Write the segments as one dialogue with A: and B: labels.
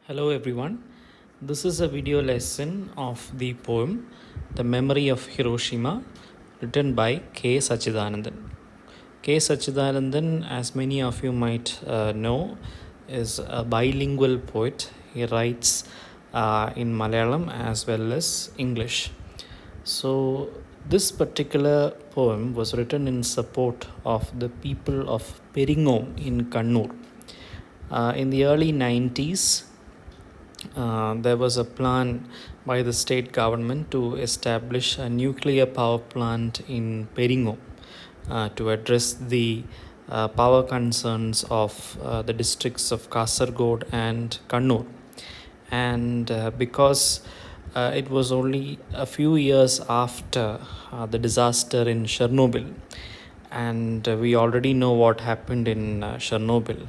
A: Hello everyone. This is a video lesson of the poem The Memory of Hiroshima, written by K. Sachidanandan. K. Sachidanandan, as many of you might know, is a bilingual poet. He writes in Malayalam as well as English. So this particular poem was written in support of the people of Peringom in Kannur. In the early 90s, there was a plan by the state government to establish a nuclear power plant in Peringom to address the power concerns of the districts of Kasargod and Kannur. And because it was only a few years after the disaster in Chernobyl, and we already know what happened in Chernobyl,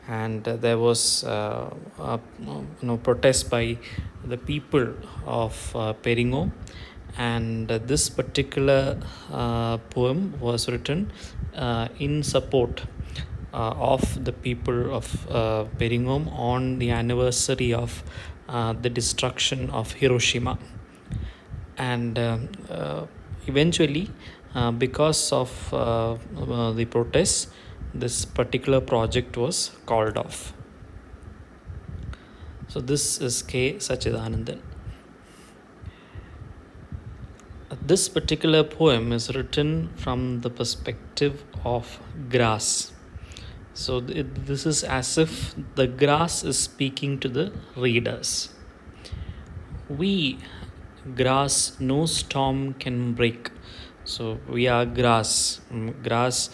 A: and there was protest by the people of Peringom, and this particular poem was written in support of the people of Peringom on the anniversary of the destruction of Hiroshima. And eventually, because of the protests, this particular project was called off. So this is K. Sachidanandan. This particular poem is written from the perspective of grass. So this is as if the grass is speaking to the readers. We, grass, no storm can break. So we are grass. Grass,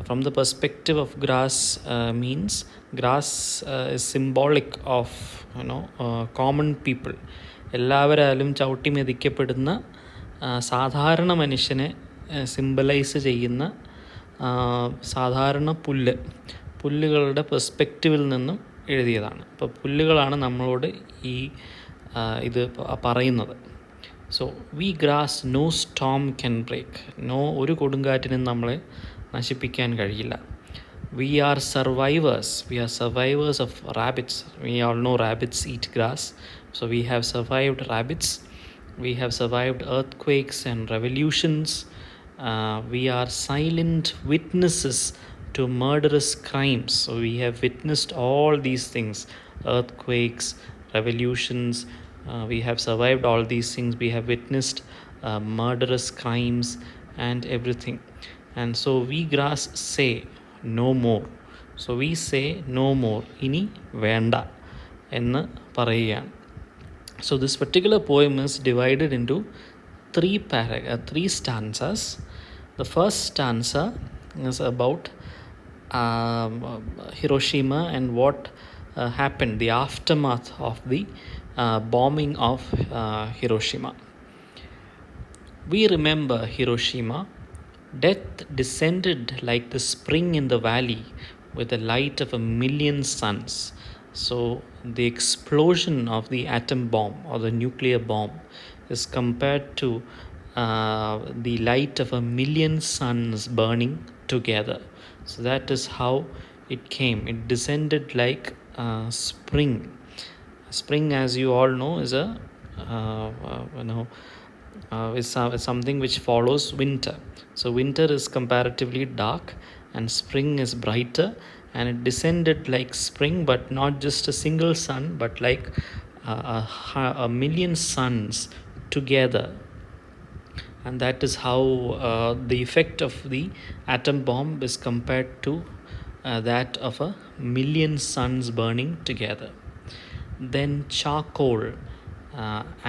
A: from the perspective of grass, means grass is symbolic of common people. എല്ലാവരാലും ചവിട്ടി മെതിക്കപ്പെടുന്ന സാധാരണ മനുഷ്യനെ symbolise ചെയ്യുന്ന സാധാരണ പുല്ലുകളുടെ പെർസ്പെക്റ്റീവിൽ നിന്നും എഴുതിയതാണ്. അപ്പോൾ പുല്ലുകളാണ് നമ്മളോട് ഈ ഇത് പറയുന്നത്. So we grass no storm can break. ഒരു കൊടുങ്കാറ്റിനും നമ്മളെ നശിപ്പിക്കാൻ കഴിയില്ല. We are survivors. We are survivors of rabbits. We all know rabbits eat grass. So we have survived rabbits. We have survived earthquakes and revolutions. We are silent witnesses to murderous crimes. So we have witnessed all these things, earthquakes, revolutions. We have survived all these things. We have witnessed murderous crimes and everything. And so we grass say no more. So we say no more. Ini venda ennu parayyan. So this particular poem is divided into three stanzas. The first stanza is about Hiroshima and what happened, the aftermath of the bombing of Hiroshima. We remember Hiroshima. Death descended like the spring in the valley with the light of 1,000,000 suns. So the explosion of the atom bomb or the nuclear bomb is compared to the light of 1,000,000 suns burning together. So that is how it came. It descended like spring. Spring, as you all know, is is something which follows winter. So winter is comparatively dark and spring is brighter, and it descended like spring, but not just a single sun, but like 1,000,000 suns together. And that is how the effect of the atom bomb is compared to that of 1,000,000 suns burning together. Then charcoal,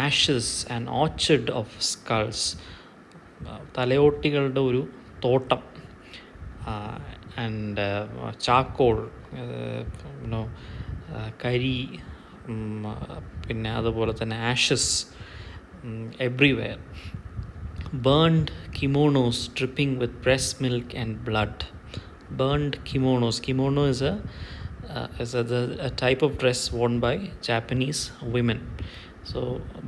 A: ashes, an orchard of skulls, തലയോട്ടികളുടെ ഒരു തോട്ടം, and charcoal, കരി, പിന്നെ അതുപോലെ തന്നെ Ashes everywhere. Burned kimonos dripping with breast milk and blood. Burned kimonos. Kimono is a type of dress worn by Japanese women. So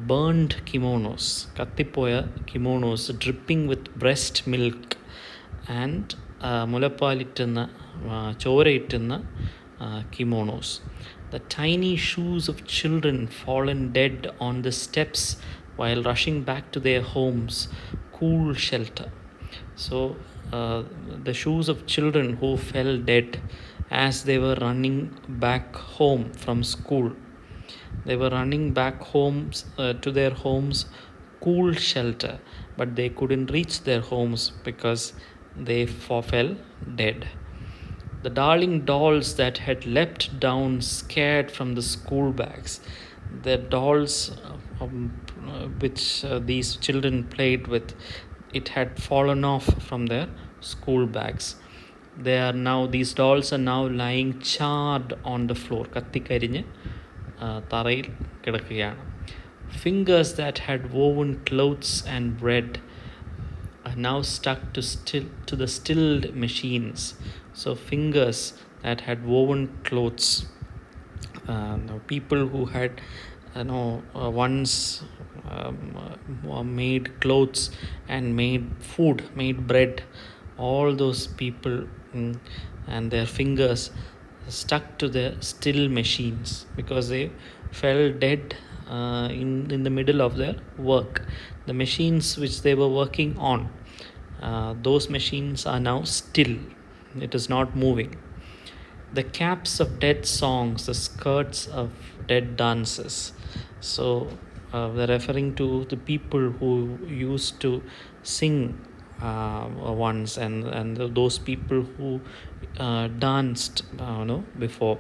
A: burned kimonos, kattipoya kimonos, dripping with breast milk and മുലപ്പാലിറ്റുന്ന ചോരയിട്ടുന്ന kimonos. The tiny shoes of children fallen dead on the steps while rushing back to their homes, cool shelter. So, the shoes of children who fell dead as they were running back home from school. They were running back homes to their homes, cool shelter, but they couldn't reach their homes because they fell dead. The darling dolls that had leapt down scared from the school bags, the dolls which these children played with, it had fallen off from their school bags. These dolls are now lying charred on the floor. കത്തിക്കരിഞ്ഞ് തറയിൽ കിടക്കുകയാണ്. Fingers that had woven clothes and bread are now stuck to the stilled machines. So fingers that had woven clothes, people who had once made clothes and made food, made bread, all those people and their fingers stuck to the still machines because they fell dead in the middle of their work. The machines which they were working on, those machines are now still. It is not moving. The caps of dead songs, the skirts of dead dances. So they're referring to the people who used to sing once, and those people who danced before,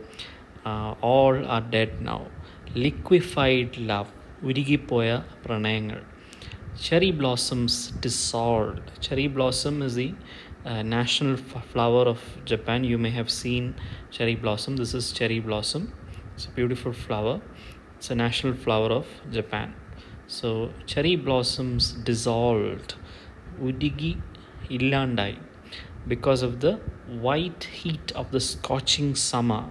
A: all are dead now. Liquefied love, ഉരുകിപ്പോയ പ്രണയങ്ങൾ. Cherry blossoms dissolved. Cherry blossom is the national flower of Japan. You may have seen cherry blossom. This is cherry blossom. It's a beautiful flower. It's a national flower of Japan. So cherry blossoms dissolved, udigi illandai, because of the white heat of the scorching summer.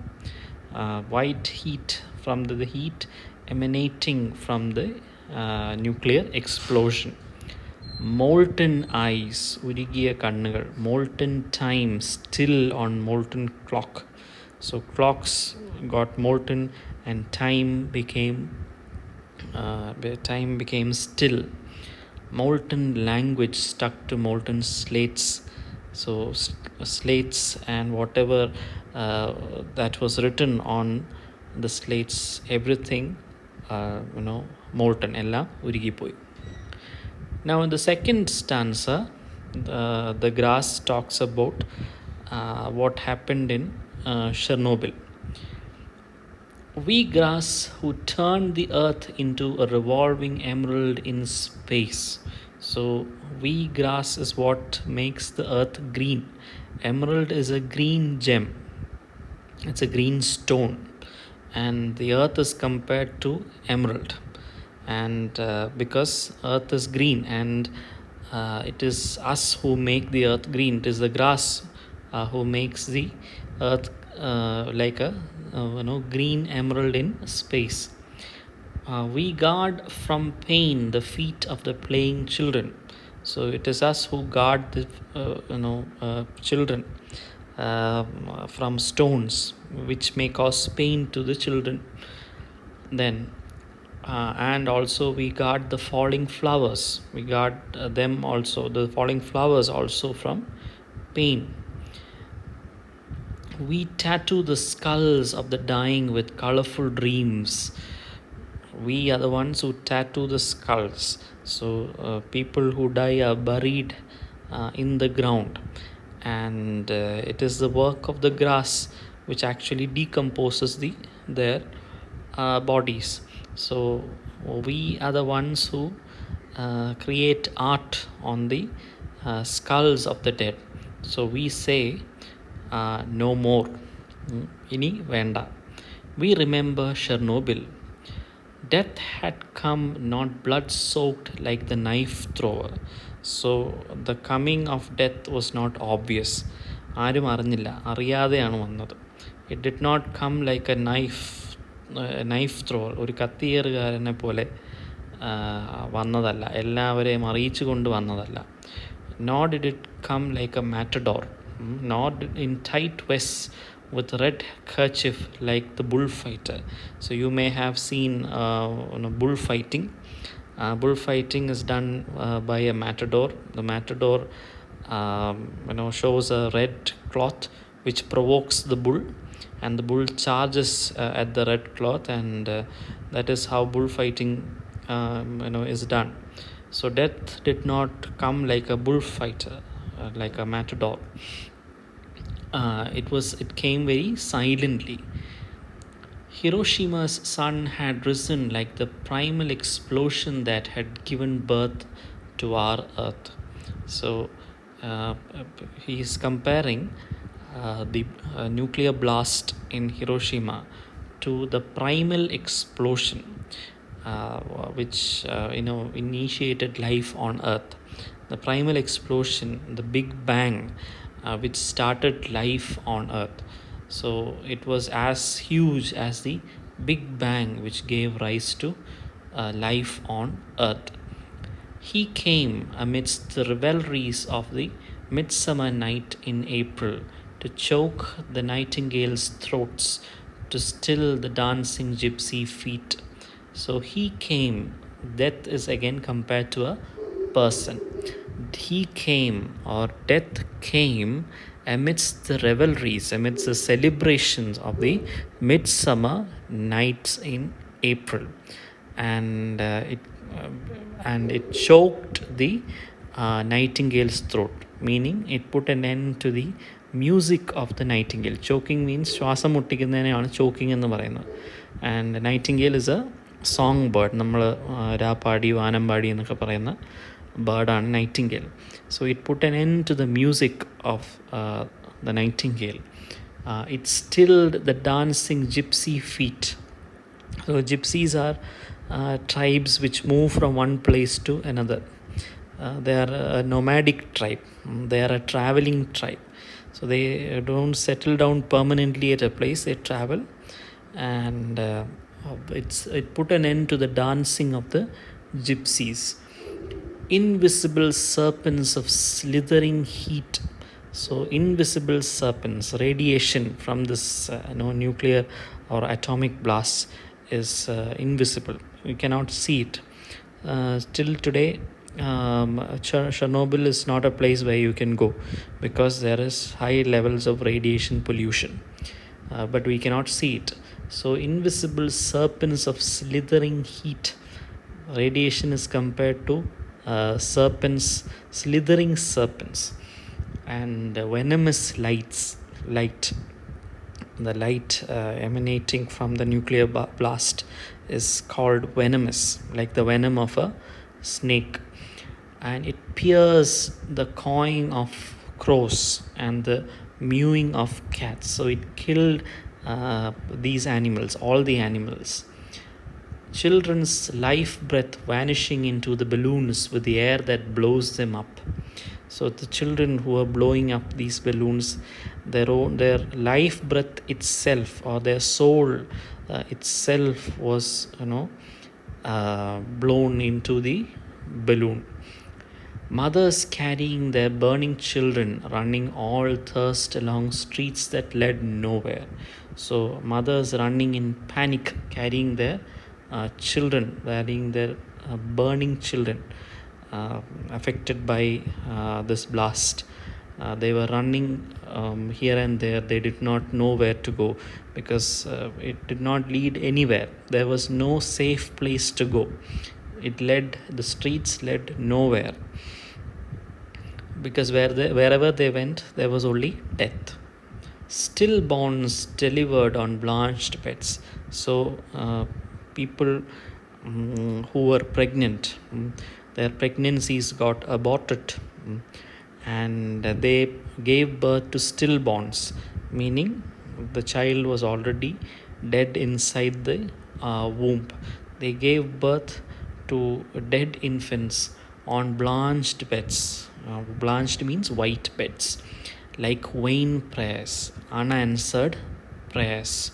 A: White heat from the heat emanating from the nuclear explosion. Molten eyes, ഉരുകിയ കണ്ണുകൾ. Molten time, still on molten clock. So clocks got molten and time became still. Molten language stuck to molten slates. So slates and whatever that was written on the slates, everything molten, എല്ലാം ഉരുകിപ്പോയി. Now in the second stanza, the grass talks about what happened in Chernobyl. We grass who turned the earth into a revolving emerald in space. So we grass is what makes the earth green. Emerald is a green gem. It's a green stone. And the earth is compared to emerald. And because earth is green, and it is us who make the earth green. It is the grass who makes the earth like a green emerald in space. We guard from pain the feet of the playing children. So it is us who guard the children from stones which may cause pain to the children. Then and also we guard the falling flowers. We guard them also, the falling flowers also, from pain. We tattoo the skulls of the dying with colorful dreams. We are the ones who tattoo the skulls. So people who die are buried in the ground, and it is the work of the grass which actually decomposes their bodies. So we are the ones who create art on the skulls of the dead. So we say no more, ini venda. We remember Chernobyl. Death had come not blood soaked like the knife thrower. So the coming of death was not obvious. ആരും അറിഞ്ഞില്ല, അറിയാതെയാണ് വന്നത്. It did not come like a knife thrower, ഒരു കത്തിയേറുകാരനെ പോലെ വന്നതല്ല, എല്ലാവരെയും അറിയിച്ചു കൊണ്ട് വന്നതല്ല. Nor did it come like a matador, nor in tight vests with a red kerchief like the bullfighter. So you may have seen bullfighting. Bullfighting is done by a matador. The matador shows a red cloth which provokes the bull, and the bull charges at the red cloth, and that is how bullfighting is done. So death did not come like a bullfighter, like a matador. It came very silently. Hiroshima's sun had risen like the primal explosion that had given birth to our earth. So uh, he is comparing the nuclear blast in Hiroshima to the primal explosion which initiated life on earth. The primal explosion, the big bang, which started life on earth. So it was as huge as the big bang which gave rise to life on earth. He came amidst the revelries of the midsummer night in April to choke the nightingales' throats, to still the dancing gypsy feet. So he came. Death is again compared to a person. He came, or death came, amidst the revelries, amidst the celebrations of the midsummer nights in April, and it choked the nightingale's throat, meaning it put an end to the music of the nightingale. Choking means ശ്വാസം മുട്ടിക്കുന്നതിനെയാണ് choking എന്ന് പറയുന്നത്. And nightingale is a song bird. നമ്മൾ രാപ്പാടി വാനമ്പാടി എന്നൊക്കെ പറയുന്ന ബേർഡാണ് Nightingale. So it put an end to the music of the nightingale. It stilled the dancing gypsy feet. So gypsies are tribes which move from one place to another. They are a nomadic tribe. They are a traveling tribe. So they don't settle down permanently at a place. They travel, and it put an end to the dancing of the gypsies. Invisible serpents of slithering heat. So invisible serpents, radiation from this nuclear or atomic blast is invisible. We cannot see it. Till today, Chernobyl is not a place where you can go because there is high levels of radiation pollution, but we cannot see it. So invisible serpents of slithering heat. Radiation is compared to serpents, slithering serpents, and venomous light. The light emanating from the nuclear blast is called venomous, like the venom of a snake, and it pierced the cawing of crows and the mewing of cats. So it killed these animals, all the animals. Children's life breath vanishing into the balloons with the air that blows them up. So the children who are blowing up these balloons, their life breath itself, or their soul itself, was blown into the balloon. Mothers carrying their burning children, running all thirst along streets that led nowhere. So mothers running in panic, carrying their children, carrying their burning children affected by this blast. They were running here and there. They did not know where to go because it did not lead anywhere. There was no safe place to go. The streets led nowhere because wherever they went, there was only death. Stillborns delivered on blanched beds. So people who were pregnant, their pregnancies got aborted, and they gave birth to stillborns, meaning the child was already dead inside the womb. They gave birth to dead infants on blanched beds. Blanched means white beds, like vain prayers, unanswered prayers.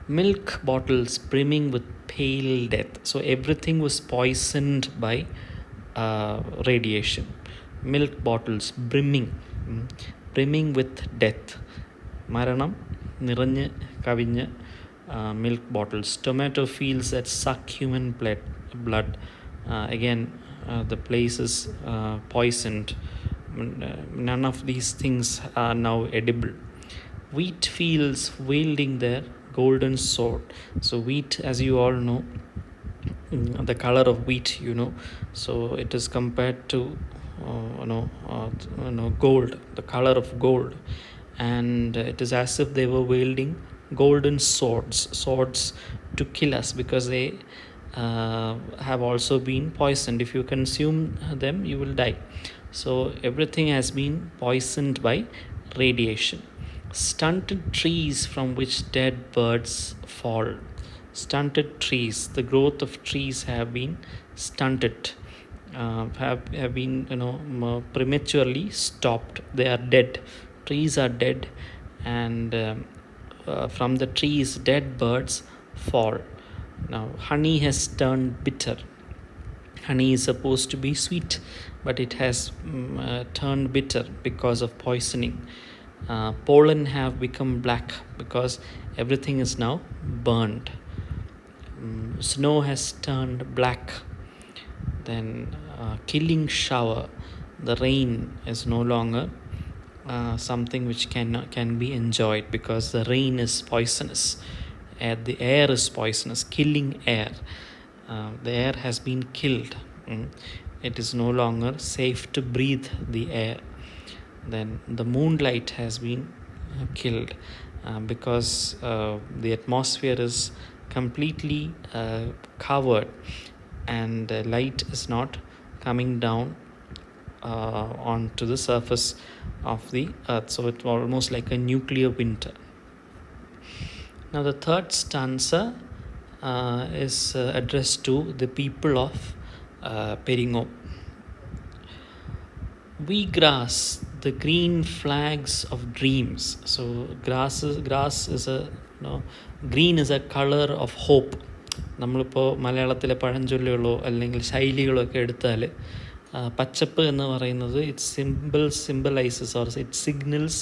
A: Milk bottles brimming with pale death. So everything was poisoned by radiation. Milk bottles brimming with death. മരണം നിറഞ്ഞ് കവിഞ്ഞ് milk bottles. Tomato fields that suck human blood. Again, the place is poisoned. None of these things are now edible. Wheat fields wielding their golden sword. So wheat, as you all know, the color of wheat, so it is compared to gold, the color of gold, and it is as if they were wielding golden swords to kill us, because they have also been poisoned. If you consume them, you will die. So everything has been poisoned by radiation. Stunted trees from which dead birds fall. Stunted trees, the growth of trees have been stunted, have been prematurely stopped. They are dead. Trees are dead, and from the trees dead birds fall. Now honey has turned bitter. Honey is supposed to be sweet, but it has turned bitter because of poisoning. Pollen have become black because everything is now burned. Snow has turned black. Then killing shower, the rain is no longer something which can be enjoyed, because the rain is poisonous. The air is poisonous. Killing air, the air has been killed. It is no longer safe to breathe the air. Then the moonlight has been killed, because the atmosphere is completely covered, and light is not coming down onto the surface of the earth. So it's almost like a nuclear winter. Now the third stanza is addressed to the people of Peringom. We grass the green flags of dreams. So grass is a green is a color of hope. നമ്മളിപ്പോൾ മലയാളത്തിലെ പഴഞ്ചൊല്ലുകളോ അല്ലെങ്കിൽ ശൈലികളോ ഒക്കെ എടുത്താൽ പച്ചപ്പ് എന്ന് പറയുന്നത് symbolises or it signals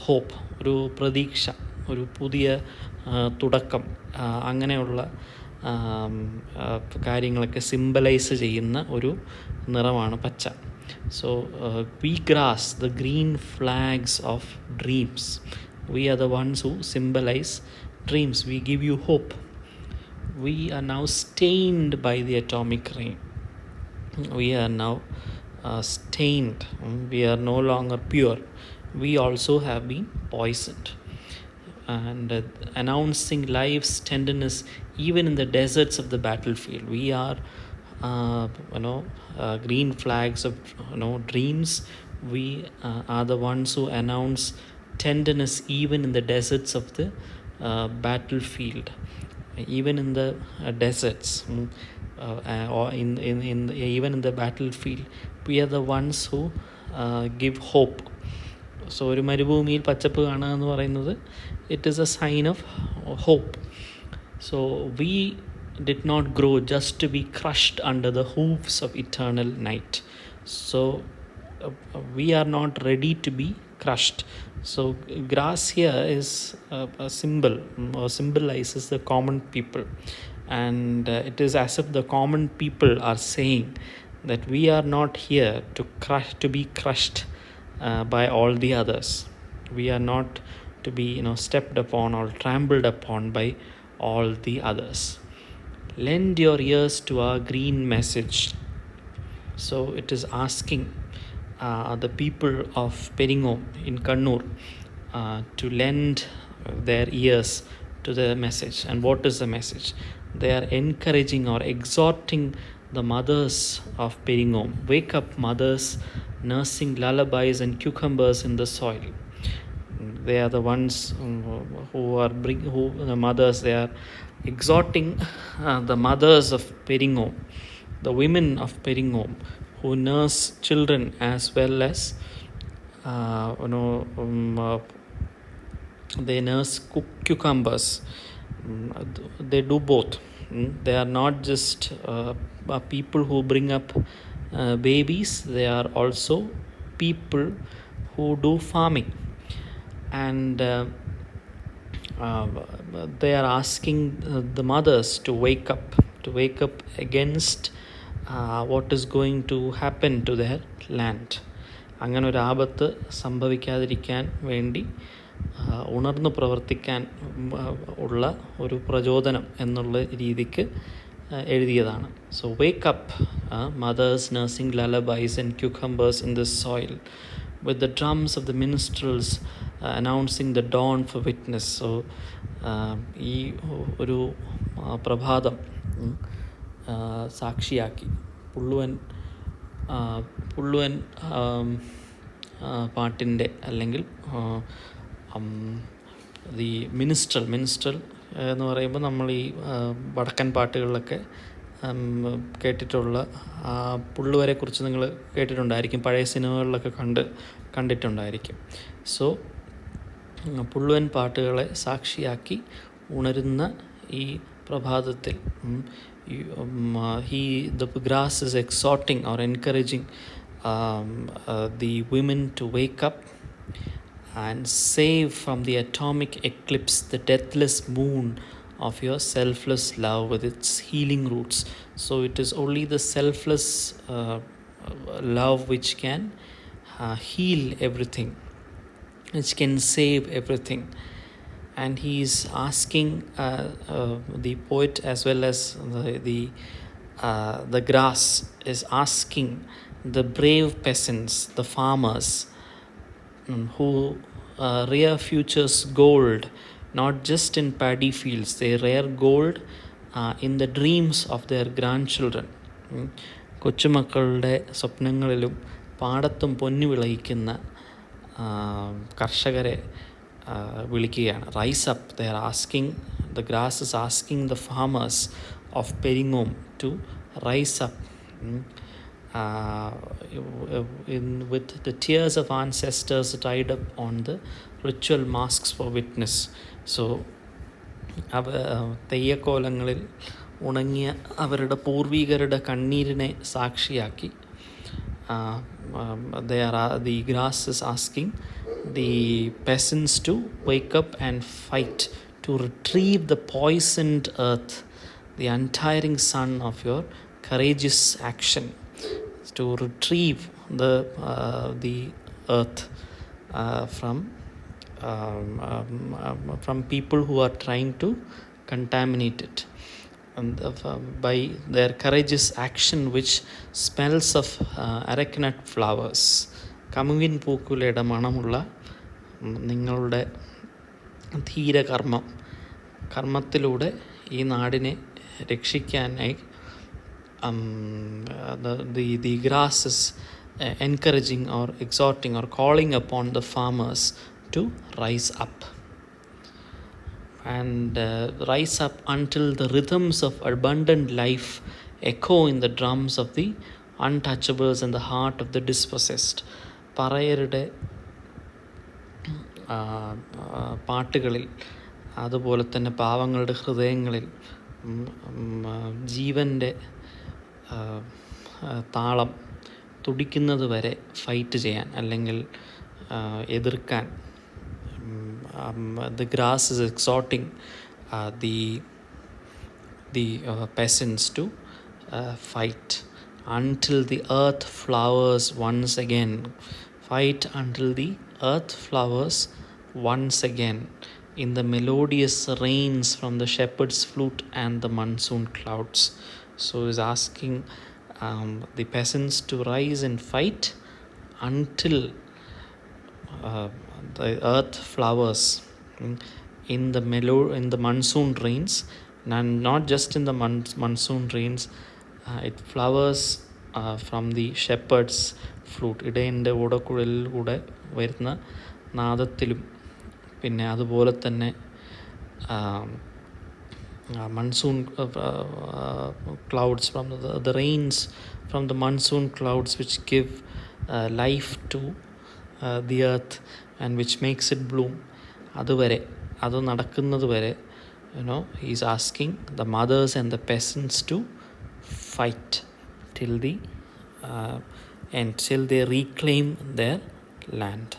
A: hope, ഒരു പ്രതീക്ഷ, ഒരു പുതിയ തുടക്കം, അങ്ങനെയുള്ള കാര്യങ്ങളൊക്കെ സിംബലൈസ് ചെയ്യുന്ന ഒരു നിറമാണ് പച്ച. So we grass the green flags of dreams. We are the ones who symbolize dreams. We give you hope. We are now stained by the atomic rain. We are now stained. We are no longer pure. We also have been poisoned. And announcing life's tenderness even in the deserts of the battlefield. We are green flags of dreams. We are the ones who announce tenderness even in the deserts of the battlefield. Even in the deserts, or even in the battlefield, we are the ones who give hope. So ഒരു മരുഭൂമിയിൽ പച്ചപ്പ് കാണുക എന്ന് പറയുന്നത് it is a sign of hope. So we did not grow just to be crushed under the hooves of eternal night. So we are not ready to be crushed. So grass here is a symbol, or symbolizes the common people, and it is as if the common people are saying that we are not here to be crushed by all the others. We are not to be stepped upon or trampled upon by all the others. Lend your ears to our green message. So it is asking the people of Peringom in Kannur to lend their ears to the message. And what is the message? They are encouraging or exhorting the mothers of Peringom. Wake up, mothers, nursing lullabies and cucumbers in the soil. They are the ones the mothers, they are exhorting the mothers of Peringom, the women of Peringom, who nurse children as well as they nurse cucumbers. They do both. They are not just people who bring up babies. They are also people who do farming. and they are asking the mothers to wake up against what is going to happen to their land. അങ്ങനെ ഒരു ആപത്ത് സംഭവിക്കാതിരിക്കാൻ വേണ്ടി ഉണർന്നു പ്രവർത്തിക്കാൻ ഉള്ള ഒരു പ്രചോദനം എന്നുള്ള രീതിക്ക് എഴുതിയതാണ്. So wake up mothers nursing lullabies and cucumbers in the soil with the drums of the minstrels announcing the dawn for witness. So ഈ ഒരു പ്രഭാതം സാക്ഷിയാക്കി പുള്ളുവൻ പാട്ടിൻ്റെ അല്ലെങ്കിൽ ദി മിനിസ്ട്രൽ എന്ന് പറയുമ്പോൾ നമ്മൾ ഈ വടക്കൻ പാട്ടുകളിലൊക്കെ കേട്ടിട്ടുള്ള പുള്ളുവരെക്കുറിച്ച് നിങ്ങൾ കേട്ടിട്ടുണ്ടായിരിക്കും, പഴയ സിനിമകളിലൊക്കെ കണ്ടിട്ടുണ്ടായിരിക്കും. സോ പുള്ളുവൻ പാട്ടുകളെ സാക്ഷിയാക്കി ഉണരുന്ന ഈ പ്രഭാതത്തിൽ the grass is exhorting or encouraging the women to wake up and save from the atomic eclipse the deathless moon of your selfless love with its healing roots. So it is only the selfless love which can heal everything, which can save everything. And he is asking the poet as well as the grass is asking the brave peasants, the farmers, who rear future's gold, not just in paddy fields, they rear gold in the dreams of their grandchildren. കൊച്ചുമക്കളുടെ സ്വപ്നങ്ങളിലും പാടത്തും പൊന്നു വിളയിക്കുന്ന കർഷകരെ വിളിക്കുകയാണ്. Rise up, they are asking, the grass is asking the farmers of Peringome to rise up with the tears of ancestors tied up on the ritual masks for witness. So തെയ്യക്കോലങ്ങളിൽ ഉണങ്ങിയ അവരുടെ പൂർവികരുടെ കണ്ണീരിനെ സാക്ഷിയാക്കി the grass is asking the peasants to wake up and fight to retrieve the poisoned earth, the untiring sun of your courageous action, to retrieve the earth from people who are trying to contaminate it, and by their courageous action which smells of arecanut flowers. കമുകിൻ പൂക്കുലയുടെ മണമുള്ള നിങ്ങളുടെ കർമ്മത്തിലൂടെ ഈ നാടിനെ രക്ഷിക്കാനായി the grass is encouraging or exhorting or calling upon the farmers to rise up and rise up until the rhythms of abundant life echo in the drums of the untouchables and the heart of the dispossessed. പറയരുടെ പാട്ടുകളിൽ അതുപോലെ തന്നെ പാവങ്ങളുടെ ഹൃദയങ്ങളിൽ ജീവൻ്റെ താളം തുടിക്കുന്നത് വരെ fight ചെയ്യാൻ അല്ലെങ്കിൽ എതിർക്കാൻ the grass is exhorting the peasants to fight until the earth flowers once again. Fight until the earth flowers once again in the melodious rains from the shepherd's flute and the monsoon clouds. So is asking the peasants to rise and fight until the earth flowers in the monsoon rains, and not just in the monsoon rains, it flowers from the shepherd's flute. ഇടയൻ്റെ ഓടക്കുഴലിലൂടെ വരുന്ന നാദത്തിലും പിന്നെ അതുപോലെ തന്നെ monsoon clouds from the rains from the monsoon clouds which give life to the earth and which makes it bloom. അത് നടക്കുന്നത് വരെ he is asking the mothers and the peasants to fight till the end, till they reclaim their land.